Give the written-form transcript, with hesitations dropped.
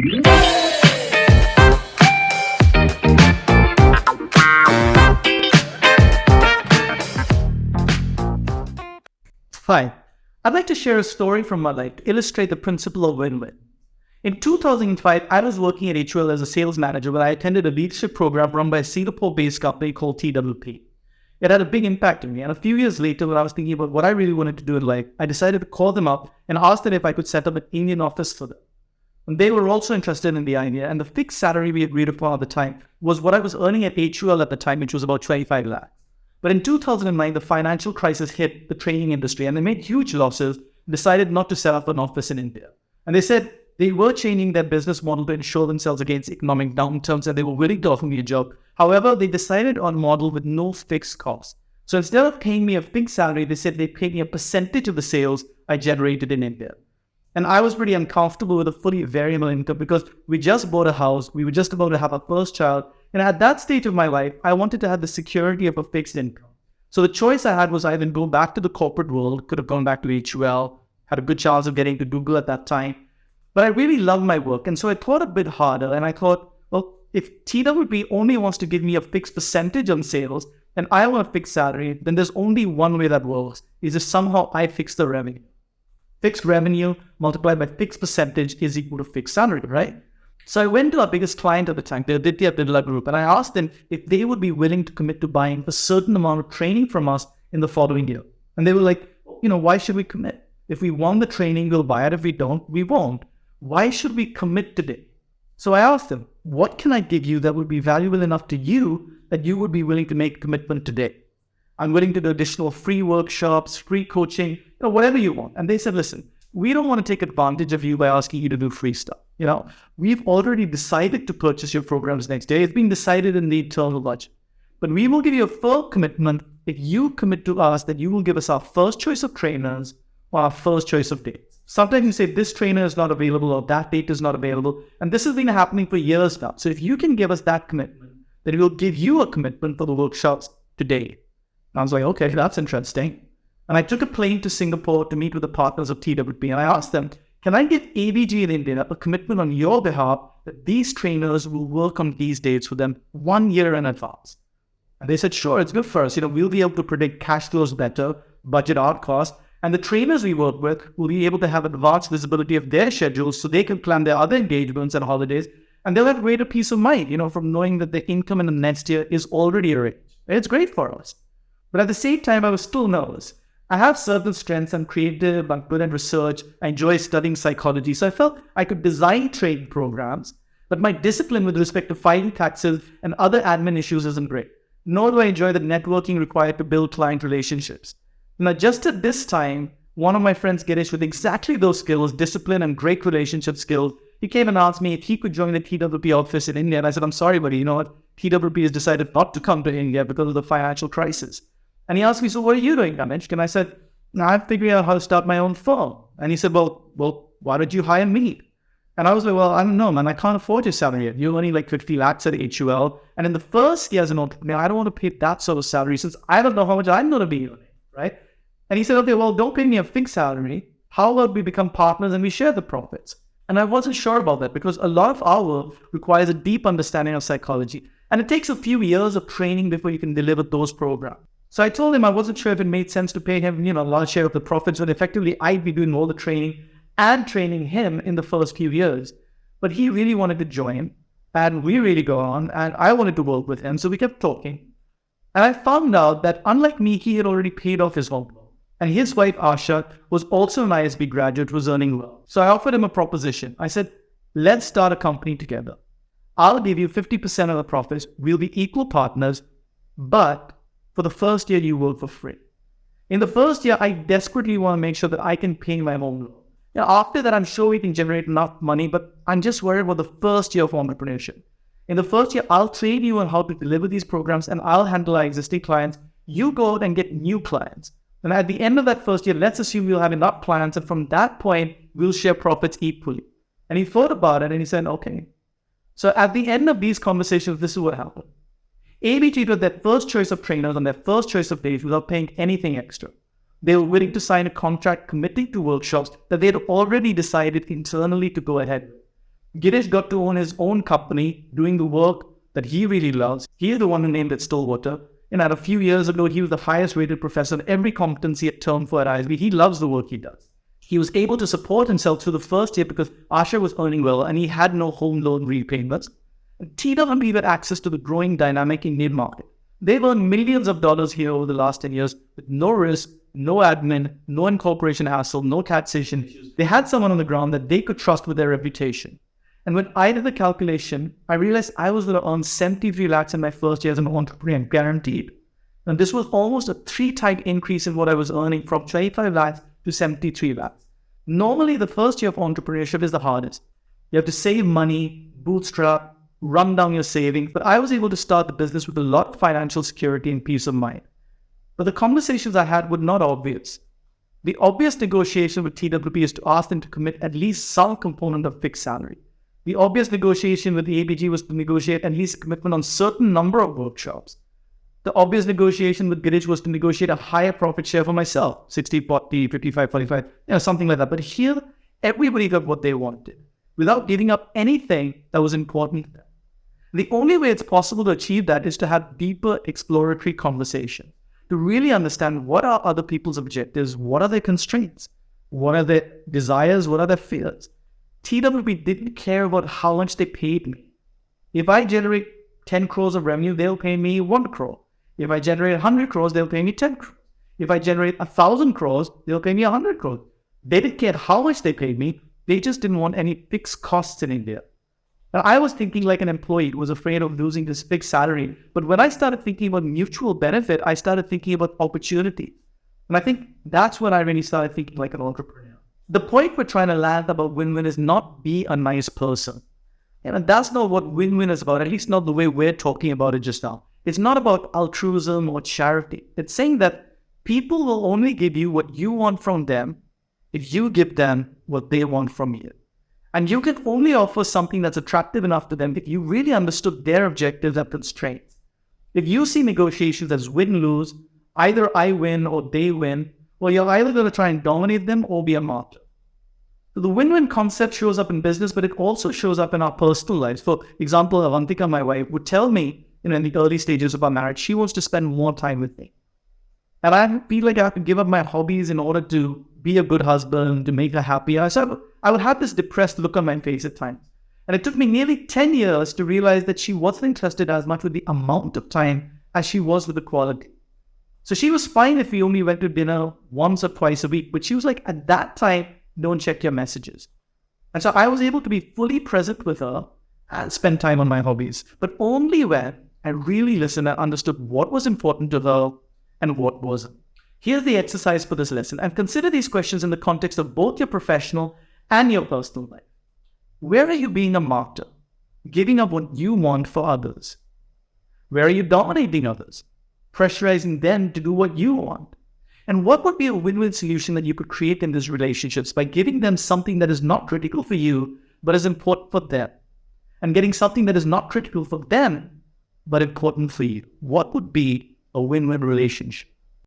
Hi, I'd like to share a story from my life to illustrate the principle of win-win. In 2005, I was working at HUL as a sales manager when I attended a leadership program run by a Singapore-based company called TWP. It had a big impact on me, and a few years later, when I was thinking about what I really wanted to do in life, I decided to call them up and ask them if I could set up an Indian office for them. And they were also interested in the idea, and the fixed salary we agreed upon at the time was what I was earning at HUL at the time, which was about 25 lakhs. But in 2009, the financial crisis hit the training industry and they made huge losses, decided not to set up an office in India. And they said they were changing their business model to insure themselves against economic downturns and they were willing to offer me a job. However, they decided on a model with no fixed cost. So instead of paying me a fixed salary, they said they'd pay me a percentage of the sales I generated in India. And I was pretty uncomfortable with a fully variable income because we just bought a house, we were just about to have our first child, and at that stage of my life, I wanted to have the security of a fixed income. So the choice I had was either go back to the corporate world, could have gone back to HUL, had a good chance of getting to Google at that time, but I really loved my work, and so I thought a bit harder, and I thought, well, if TWP only wants to give me a fixed percentage on sales, and I want a fixed salary, then there's only one way that works, is if somehow I fix the revenue. Fixed revenue multiplied by fixed percentage is equal to fixed salary, right? So I went to our biggest client at the time, the Aditya Birla Group, and I asked them if they would be willing to commit to buying a certain amount of training from us in the following year. And they were like, why should we commit? If we want the training, we'll buy it. If we don't, we won't. Why should we commit today? So I asked them, what can I give you that would be valuable enough to you that you would be willing to make a commitment today? I'm willing to do additional free workshops, free coaching, whatever you want. And they said, listen, we don't want to take advantage of you by asking you to do free stuff. We've already decided to purchase your programs next day. It's been decided in the internal budget. But we will give you a firm commitment if you commit to us that you will give us our first choice of trainers or our first choice of dates. Sometimes you say this trainer is not available or that date is not available. And this has been happening for years now. So if you can give us that commitment, then we'll give you a commitment for the workshops today. And I was like, okay, that's interesting. And I took a plane to Singapore to meet with the partners of TWP. And I asked them, can I give ABG in India a commitment on your behalf that these trainers will work on these dates for them 1 year in advance? And they said, sure, it's good for us. We'll be able to predict cash flows better, budget our costs. And the trainers we work with will be able to have advanced visibility of their schedules so they can plan their other engagements and holidays. And they'll have greater peace of mind, from knowing that the income in the next year is already arranged. It's great for us. But at the same time, I was still nervous. I have certain strengths. I'm creative, I'm good at research, I enjoy studying psychology. So I felt I could design training programs, but my discipline with respect to filing taxes and other admin issues isn't great. Nor do I enjoy the networking required to build client relationships. Now, just at this time, one of my friends, Girish, with exactly those skills, discipline and great relationship skills, he came and asked me if he could join the TWP office in India. And I said, I'm sorry, buddy, you know what? TWP has decided not to come to India because of the financial crisis. And he asked me, so what are you doing, Ganesh? And I said, I'm figuring out how to start my own firm. And he said, well, why don't you hire me? And I was like, well, I don't know, man. I can't afford your salary. You're earning like 50 lakhs at HUL. And in the first year as an entrepreneur, I don't want to pay that sort of salary since I don't know how much I'm going to be earning, right? And he said, okay, well, don't pay me a fixed salary. How about we become partners and we share the profits? And I wasn't sure about that because a lot of our work requires a deep understanding of psychology. And it takes a few years of training before you can deliver those programs. So I told him I wasn't sure if it made sense to pay him, a large share of the profits, but effectively I'd be doing all the training and training him in the first few years. But he really wanted to join and we really got on and I wanted to work with him. So we kept talking. And I found out that unlike me, he had already paid off his home loan. And his wife, Asha, was also an ISB graduate, was earning well. So I offered him a proposition. I said, let's start a company together. I'll give you 50% of the profits. We'll be equal partners, but for the first year, you work for free. In the first year, I desperately want to make sure that I can pay my home loan. After that, I'm sure we can generate enough money, but I'm just worried about the first year of entrepreneurship. In the first year, I'll train you on how to deliver these programs and I'll handle our existing clients. You go out and get new clients. And at the end of that first year, let's assume we'll have enough clients. And from that point, we'll share profits equally. And he thought about it and he said, okay. So at the end of these conversations, this is what happened. ABG was their first choice of trainers on their first choice of days without paying anything extra. They were willing to sign a contract committing to workshops that they had already decided internally to go ahead with. Girish got to own his own company, doing the work that he really loves. He is the one who named it Stillwater. And a few years ago, he was the highest rated professor in every competency at term for at ISB. He loves the work he does. He was able to support himself through the first year because Asha was earning well and he had no home loan repayments. And TWB had access to the growing dynamic Indian market. They've earned millions of dollars here over the last 10 years with no risk, no admin, no incorporation hassle, no taxation issues. They had someone on the ground that they could trust with their reputation. And when I did the calculation, I realized I was going to earn 73 lakhs in my first year as an entrepreneur, guaranteed. And this was almost a 3-time increase in what I was earning from 25 lakhs to 73 lakhs. Normally, the first year of entrepreneurship is the hardest. You have to save money, bootstrap, run down your savings. But I was able to start the business with a lot of financial security and peace of mind. But the conversations I had were not obvious. The obvious negotiation with TWP is to ask them to commit at least some component of fixed salary. The obvious negotiation with the ABG was to negotiate at least a commitment on certain number of workshops. The obvious negotiation with Girish was to negotiate a higher profit share for myself, 60-40, 55-45, something like that. But here, everybody got what they wanted, without giving up anything that was important to them. The only way it's possible to achieve that is to have deeper exploratory conversation, to really understand what are other people's objectives, what are their constraints, what are their desires, what are their fears. TWP didn't care about how much they paid me. If I generate 10 crores of revenue, they'll pay me 1 crore. If I generate 100 crores, they'll pay me 10 crores. If I generate 1,000 crores, they'll pay me 100 crores. They didn't care how much they paid me. They just didn't want any fixed costs in India. Now, I was thinking like an employee who was afraid of losing his fixed salary. But when I started thinking about mutual benefit, I started thinking about opportunity. And I think that's when I really started thinking like an entrepreneur. The point we're trying to land about win-win is not be a nice person. And that's not what win-win is about, at least not the way we're talking about it just now. It's not about altruism or charity. It's saying that people will only give you what you want from them if you give them what they want from you. And you can only offer something that's attractive enough to them if you really understood their objectives and constraints. If you see negotiations as win-lose, either I win or they win, well, you're either going to try and dominate them or be a martyr. So the win-win concept shows up in business, but it also shows up in our personal lives. For example, Avantika, my wife, would tell me, in the early stages of our marriage, she wants to spend more time with me. And I feel like I have to give up my hobbies in order to be a good husband, to make her happier. So I would have this depressed look on my face at times. And it took me nearly 10 years to realize that she wasn't interested as much with the amount of time as she was with the quality. So she was fine if we only went to dinner once or twice a week, but she was like, at that time, don't check your messages. And so I was able to be fully present with her and spend time on my hobbies, but only when I really listened and understood what was important to her and what wasn't. Here's the exercise for this lesson, and consider these questions in the context of both your professional and your personal life. Where are you being a martyr, giving up what you want for others? Where are you dominating others, pressurizing them to do what you want? And what would be a win-win solution that you could create in these relationships by giving them something that is not critical for you, but is important for them, and getting something that is not critical for them, but important for you? What would be a win-win relationship?